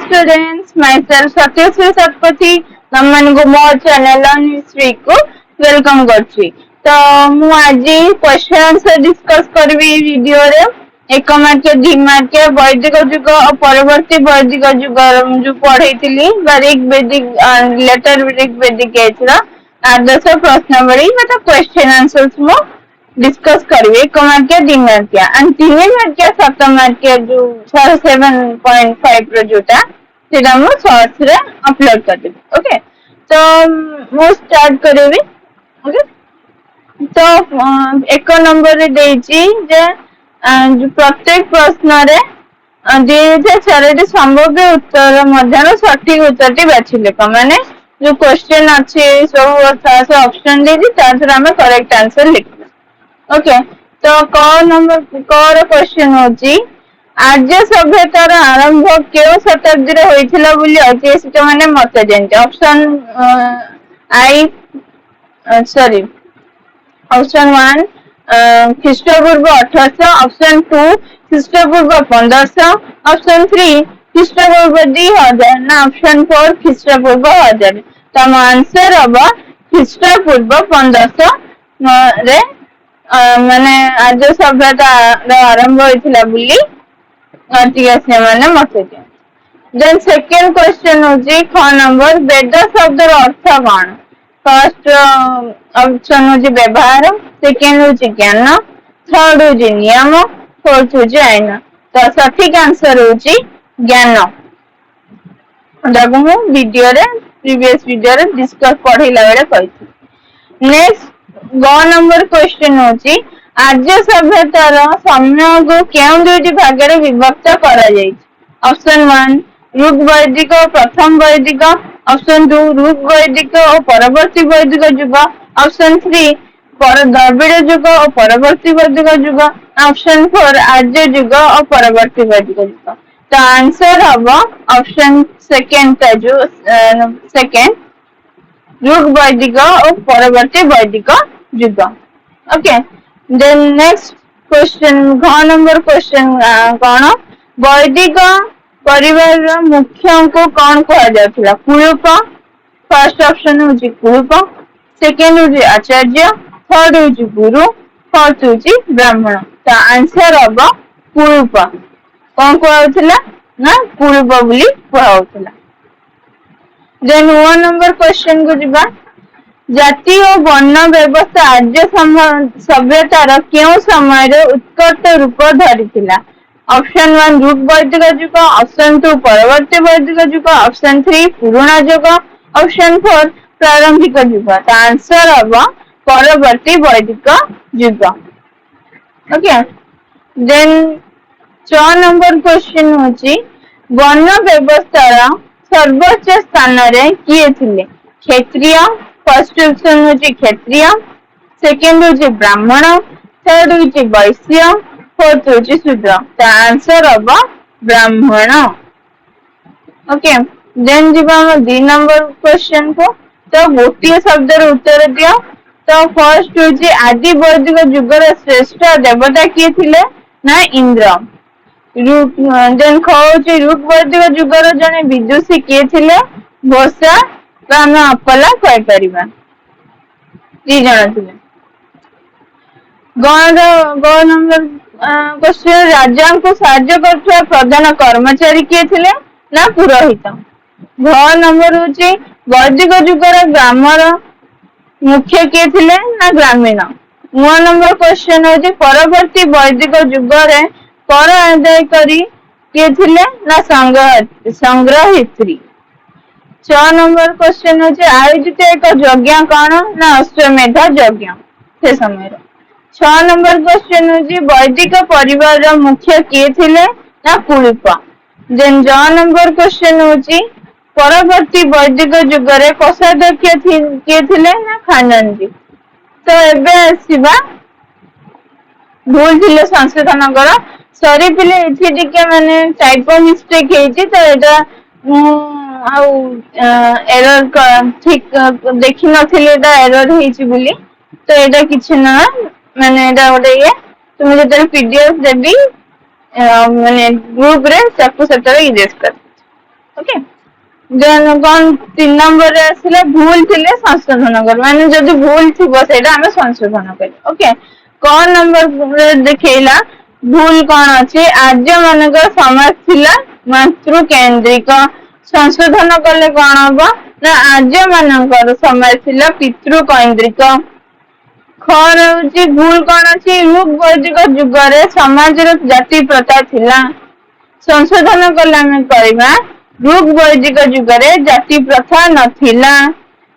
students, myself Satyasri Satpathy, ତମମାନଙ୍କୁ ମୋ channel Learn History କୁ welcome କରୁଛି। ତ ମୁଁ ଆଜି question answer discuss କରିବି ଏଇ ଭିଡିଓରେ। ଏକ ମାର୍କିଆ ଦି ମାର୍କିଆ ବୈଦିକ ଯୁଗ ଓ ପରବର୍ତ୍ତୀ ବୈଦିକ ଯୁଗ ଯୋଉ ପଢେଇଥିଲି ବା ଋଗ୍ବେଦିକ ଲେଟର ଋଗ୍ବେଦିକ ଏଜ୍ ର ଆଦର୍ଶ ପ୍ରଶ୍ନାବଳୀ ବା question answers ମୁଁ डिस्कस करिए एक मार्किया दी मार्किया एंड तीन मार्किया सात मार्किया जो 7.5 रो जोटा सेटा मु शॉर्ट्स रे अपलोड कर देबी। ओके तो मु स्टार्ट करबी। ओके तो एक नंबर रे देछि जे जो प्रत्येक प्रश्न रे 2004 संभाव्य उत्तर मध्य सठिक उत्तर बाछि लेख माने जो क्वेश्चन अच्छे सब ऑप्शन देछि तार हम करेक्ट आंसर लिखबा। ओके तो क नंबर क रो क्वेश्चन होची आर्य सभ्यतार आरंभ केउ शताब्दी रे होइथिला बोली ऐतिहासिक माने मत जानते। ऑप्शन आई सॉरी ऑप्शन 1 ख्रीष्टपूर्व 1800, ऑप्शन 2 ख्रीष्टपूर्व 1500, ऑप्शन 3 ख्रीष्टपूर्व 2000 ना ऑप्शन 4 ख्रीष्टपूर्व 1000। तो आंसर हबा ख्रीष्टपूर्व 1500 रे माने आर्य सभ्यता आरंभ होइथिला बोली ऐतिहासिक माने मत दिया। देन सेकंड क्वेश्चन होची ख नंबर वेद शब्द रो अर्थ कोन। फर्स्ट ऑप्शन होची व्यवहार, सेकंड होची ज्ञान, थर्ड होची नियम, फोर्थ होची आईन। तो सठिक आंसर होची ज्ञान। देखो मु वीडियो रे प्रीवियस वीडियो रे डिस्कस पढिला बेले कहिथि। नेक्स्ट ग नंबर क्वेश्चन होची आर्य सभ्यतार समय को केउ दुईटी भाग रे विभक्त करा जायछि। ऑप्शन 1 ऋग वैदिक और प्रथम वैदिक, ऑप्शन 2 ऋग वैदिक और परवर्ती वैदिक युग, ऑप्शन 3 द्रविड़ युग और परवर्ती वैदिक युग, ऑप्शन 4 आर्य युग और परवर्ती वैदिक युग। तो आंसर हबो ऑप्शन सेकंड जो सेकंड ऋग वैदिक और परवर्ती वैदिक युग। ओके देन नेक्स्ट क्वेश्चन घ नंबर क्वेश्चन कोन वैदिक परिवार मुख्य को कौन कहा जाउथिला। कुलूप, फर्स्ट ऑप्शन होची कुलूप, सेकंड होची आचार्य, थर्ड होची गुरु, फोर्थ होची ब्राह्मण। तो आंसर हबो कुलूप। कौन कहउथिला ना कुलूप बोली कहउथिला। देन 1 नंबर क्वेश्चन को जिबा जाति और वर्ण व्यवस्था आर्य सभ्यतार केउ समय रे उत्कट रूप धरिथिला। ऑप्शन 1 ऋग वैदिक युग, ऑप्शन 2 परवर्ती वैदिक युग, ऑप्शन 3 पुराणा युग, ऑप्शन 4 प्रारंभिक युग। तो आंसर हबो परवर्ती वैदिक युग। ओके देन 4 नंबर क्वेश्चन होची वर्ण व्यवस्थार सर्वोच्च स्थान रे किए थिले। क्षत्रिय, फर्स्ट ऑप्शन होची क्षत्रिय, सेकंड होची ब्राह्मण, थर्ड होची वैश्य, फोर्थ होची शूद्र। तो आंसर हबो ब्राह्मण। ओके देन जिबा हम 2 नंबर क्वेश्चन को। तो गोटिए शब्द रे उत्तर दियो। तो फर्स्ट होची आदि वैदिक युग रे श्रेष्ठ देवता किए थिले ना इंद्र। देन ख होची ऋग वैदिक युग रे जने विदुषी किए थिले घोषा तो आम अपला कहि परिबा। दी जण थिले। ग नंबर क्वेश्चन राजा को साहाय्य करथुवा प्रधान कर्मचारी किए थिले ना पुरोहित। घ नंबर होची वैदिक युग रे ग्रामर मुख्य किए थिले ना ग्रामीण। ग नंबर क्वेश्चन होची परवर्ती वैदिक युग रे कर आदाय करी किए थिले ना संग्रहित्री। 6 नंबर क्वेश्चन होची आयोजित एक यज्ञ कौन ना अश्वमेध यज्ञ से समय। 6 नंबर क्वेश्चन होची वैदिक परिवार मुख्य किए थिले ना कुलूप। देन 6 नंबर क्वेश्चन होची परवर्ती वैदिक युग रे कोषाध्यक्ष किए थिले ना खाननजी। तो एबे आसीबा भूल थिले संशोधन करो। सॉरी पिले एथि टिके माने टाइपो मिस्टेक हेची तो एटा आउ एरर ठीक देखि नथिले एटा एरर हेची बोली। तो एटा किछि ना माने एटा गोटे ये तुम जेते पीडीएफ देबी माने ग्रुप रे सबको सेटर इरेज कर। ओके देन कौन 3 नंबर रे आसिला भूल थिले संशोधन कर माने जदि भूल थिबो सेटा हमें संशोधन कर ओके कौन नंबर रे देखैला भूल कौन अछि आर्य मानक समाज थिला मातृ केंद्रिक संशोधन कले कौन हबो ना आर्य मानकर समाज थिला पितृ केंद्रिक खर होची भूल कौन अछि युग वैदिक युग रे समाज रे जाति प्रथा थिला संशोधन कले हमें कहबा युग वैदिक युग रे जाति प्रथा नथिला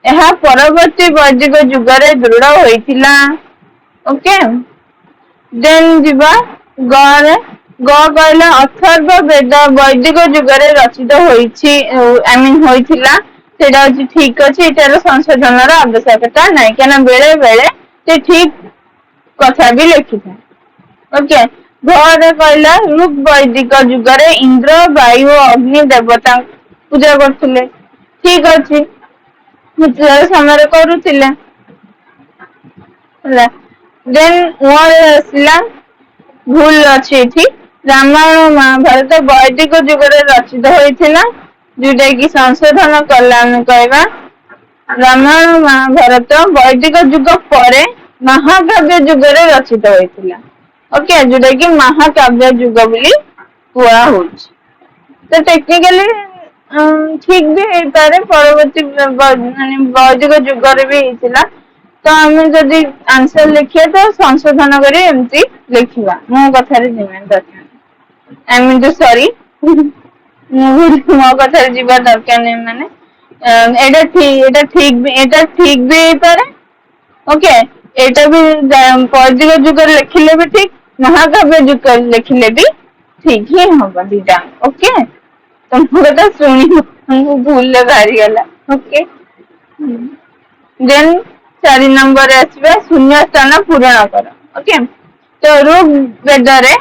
यह परवर्ती वैदिक युग रे दृढ़ होइथिला ओके देन जीवा ग कहला अथर्व वेद वैदिक युग रे रचित होइछि आई मीन होइथिला सेटा होछि ठीक अछि एटार संशोधन र आवश्यकता नै केना बेले बेले से ठीक कथा भी लिखि था ओके घर कहला युग वैदिक युग रे इंद्र वायु अग्नि देवता पूजा करथिले ठीक अछि समय करुथिले देन वर आसिला भूल अछि एठी रामायण महाभारत वैदिक युग रे रचित होइथिला जोटा कि संशोधन कला हम कहबा रामायण महाभारत वैदिक युग परे महाकाव्य युग रे रचित होइथिला ओके जोटा कि महाकाव्य युग बोली हुआ होछि तो टेक्निकली ठीक भी है पारे परवर्ती माने वैदिक युग रे भी हिथिला तो हमें जदि आंसर लिखिए तो संशोधन करी एमती लिखिबा मो कथा रे जिमे दरकार आई मीन टू सॉरी मो कथा रे जिबा दरकार नै माने एटा ठीक भी पारे ओके एटा भी वैदिक युग रे लिखिले भी ठीक महाकाव्य युग रे लिखिले भी ठीक ही होगा दीटा ओके तो मो कथा सुनी भूल ले बाहरी गला ओके देन 4 नंबर आसबा शून्य स्थान पूरण कर ओके तो ऋग वेद रे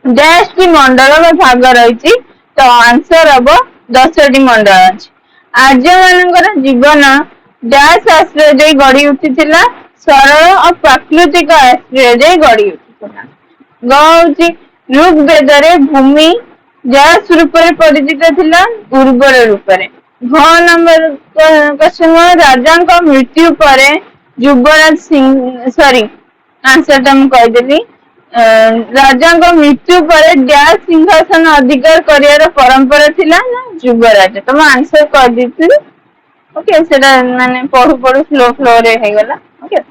डैश टी मंडल में भाग रही तो आंसर हम 10 टी मंडल अछि आर्य मानकर जीवन डैश आश्रय दे गढ़ी उठिथिला सरल और प्राकृतिक आश्रय दे गढ़ी उठिथिला गौची ऋग वेद रे भूमि डैश रूप रे परिचित थिला उर्वर रूप रे घ नंबर क्वेश्चन राजा को मृत्यु पर युवराज सिंह सॉरी आंसर टा कह देली राजा को मृत्यु पर डैश सिंहासन अधिकार करियर परंपरा थिला ना युवराज तुम आंसर कह दीथि ओके सेटा माने पढु पढु फ्लो फ्लो रे हे गला ओके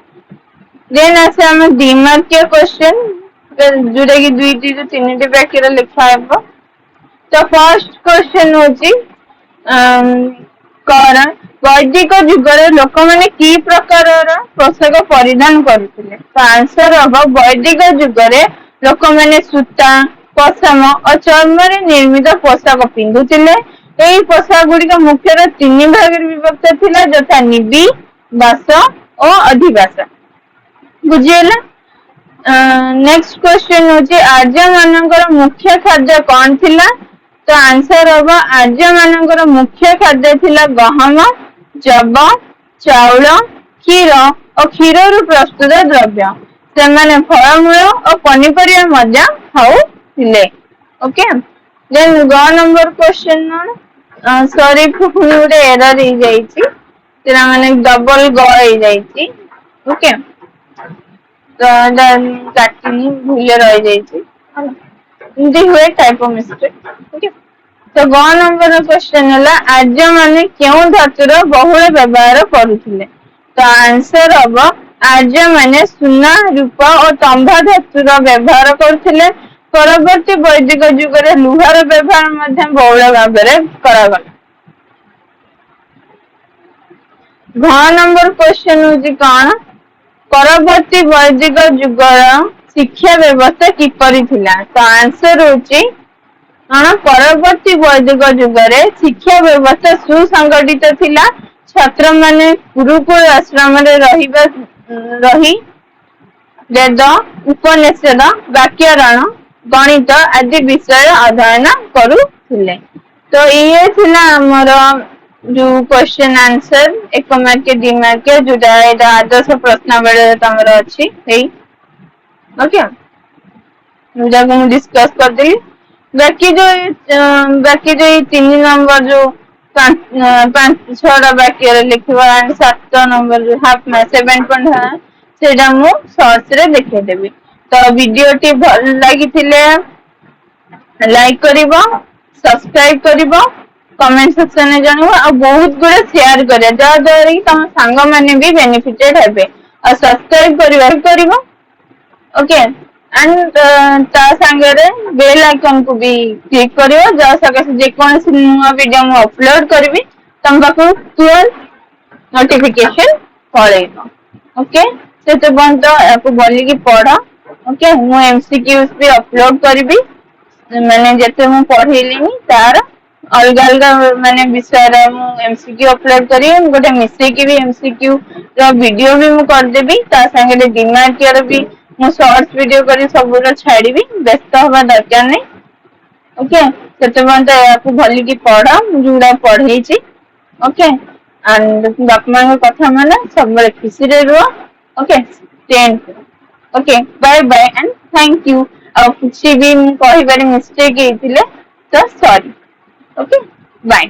देन आसे हम द्विमार्कीय क्वेश्चन जोटा कि 2 टी 3 टी वाक्य लिखा हेबो तो फर्स्ट क्वेश्चन होची कारण वैदिक युग रे लोक माने की प्रकार पोशाक परिधान करथिले तो आंसर हम वैदिक युग रे लोक माने सूता पशम और चर्म रे निर्मित पोशाक पिंधुथिले एई पोशाक गुडी मुख्य 3 भाग रे विभक्त थिला जथा निबि बास और अधिवास बुझियला नेक्स्ट क्वेश्चन होची आर्य मानकर मुख्य खाद्य कौन थिला तो आंसर हम आर्य मानकर मुख्य खाद्य थिला गहम जब चाउल क्षीर और क्षीर रु प्रस्तुत द्रव्य से माने फलमूल और पनीपरिया मजा खाउथिले ओके देन ग नंबर क्वेश्चन सॉरी पुनी गोटे एरर हो जाइछि तेरा माने डबल ग हो जाइछि ओके तो काटिनी भूल रही जाइछि इनती हुए टाइप ऑफ मिस्टेक ओके तो ग नंबर क्वेश्चन है आर्य माने क्यों धातुर बहुल व्यवहार करुथिले तो आंसर हम आर्य माने सुना रूप और तंभा धातुर व्यवहार करुथिले परवर्ती वैदिक युग रे लुहार व्यवहार मध्य बहुल भाव में करागला घ नंबर क्वेश्चन होची कौन परवर्ती वैदिक युग शिक्षा व्यवस्था किपरि थिला तो आंसर होची परवर्ती वैदिक युग रे शिक्षा व्यवस्था सुसंगठित थिला छात्र माने गुरुकुल आश्रम रे रही वेद उपनिषद व्याकरण गणित आदि विषय अध्ययन करुथिले तो ये थिला हमर जो क्वेश्चन आंसर 1 मार्क के 2 मार्क के जोटा एटा आदर्श प्रश्नावली तमर अछि हेई ओके जोटा को डिस्कस कर देली बाकी जो बाकी जो 3 नंबर जो 5-6 बाक्य लिखा एंड 7 नंबर जो हाफ 7.5 सेटा मु शॉर्ट्स रे देखेदेवी। तो वीडियो टी भल लगी लाइक करिबो, सब्सक्राइब करिबो, कमेंट सेक्शन में जानबो आ बहुत गुडे शेयर करिया जद्वारा कि तम सांग माने भी बेनिफिटेड हेबे। आ सब्सक्राइब करिबो ओके एंड ता सांगरे बेल आइकन को भी क्लिक करियो जा सके जे कोन नुआ वीडियो मु अपलोड करबी तम पाखु तुरंत नोटिफिकेशन पळेइबो। ओके से बंद याको बोली की पढ़। ओके मु एमसीक्यूज भी अपलोड करबी माने जते मु पढ़ेलिनी तार अलग अलग माने विषय मु एमसीक्यू अपलोड करी गोटे मिसे की भी एमसीक्यू रो वीडियो भी मु कर देबी ता संगे डिमांड केयर भी मु शॉर्ट्स वीडियो करी सब छाड़ीबी व्यस्त हवा दरकार नहीं। ओके से बंद याको भली की पढ़ जोड़ा पढ़ेची। ओके एंड बापा मां कथा माने सब खुशी रे रुह। Okay tenth okay bye bye and thank you. और कुछ भी कही बारे मिस्टेक तो सॉरी। Okay bye.